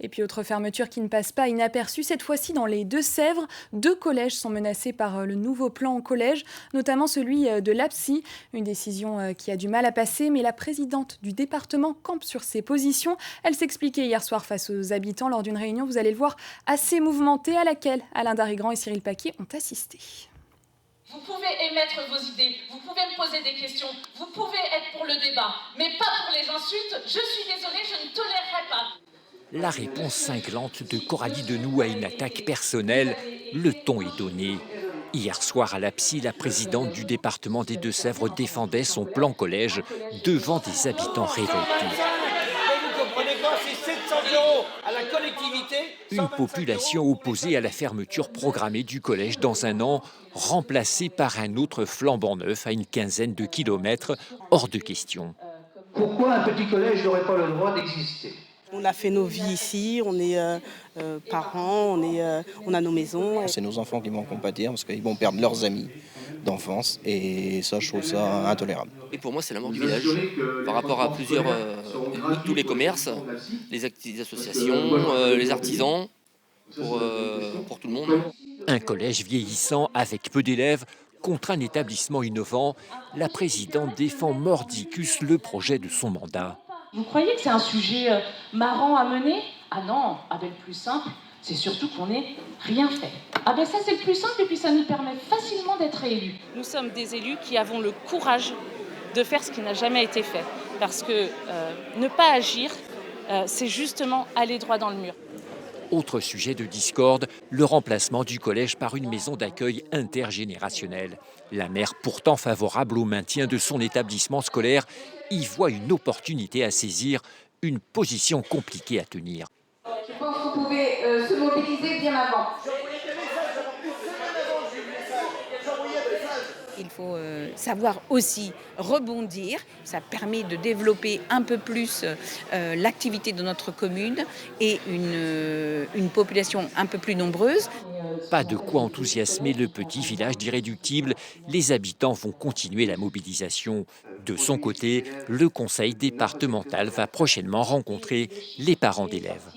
Et puis autre fermeture qui ne passe pas inaperçue, cette fois-ci dans les Deux-Sèvres. 2 collèges sont menacés par le nouveau plan au collège, notamment celui de l'Apsy. Une décision qui a du mal à passer, mais la présidente du département campe sur ses positions. Elle s'expliquait hier soir face aux habitants lors d'une réunion, vous allez le voir, assez mouvementée, à laquelle Alain Darigrand et Cyril Paquet ont assisté. Vous pouvez émettre vos idées, vous pouvez me poser des questions, vous pouvez être pour le débat, mais pas pour les insultes. Je suis désolée, je ne tolérerai pas. La réponse cinglante de Coralie Dennou à une attaque personnelle, le ton est donné. Hier soir à l'Apsy, la présidente du département des Deux-Sèvres défendait son plan collège devant des habitants révoltés. Vous comprenez pas, c'est 700 € à la collectivité. Une population opposée à la fermeture programmée du collège dans un an, remplacée par un autre flambant neuf à une quinzaine de kilomètres, hors de question. Pourquoi un petit collège n'aurait pas le droit d'exister ? On a fait nos vies ici, on est parents, on a nos maisons. C'est nos enfants qui vont compatir parce qu'ils vont perdre leurs amis d'enfance et ça, je trouve ça intolérable. Et pour moi, c'est la mort du village par rapport à tous les commerces, les associations, les artisans, pour tout le monde. Un collège vieillissant avec peu d'élèves contre un établissement innovant, la présidente défend mordicus le projet de son mandat. Vous croyez que c'est un sujet marrant à mener? Ah non, avec le plus simple, c'est surtout qu'on n'ait rien fait. Ah ben ça c'est le plus simple et puis ça nous permet facilement d'être élus. Nous sommes des élus qui avons le courage de faire ce qui n'a jamais été fait. Parce que ne pas agir, c'est justement aller droit dans le mur. Autre sujet de discorde, le remplacement du collège par une maison d'accueil intergénérationnelle. La maire, pourtant favorable au maintien de son établissement scolaire, y voit une opportunité à saisir, une position compliquée à tenir. Je pense qu'on pouvait se mobiliser bien avant. Il faut savoir aussi rebondir. Ça permet de développer un peu plus l'activité de notre commune et une population un peu plus nombreuse. Pas de quoi enthousiasmer le petit village d'Irréductible. Les habitants vont continuer la mobilisation. De son côté, le conseil départemental va prochainement rencontrer les parents d'élèves.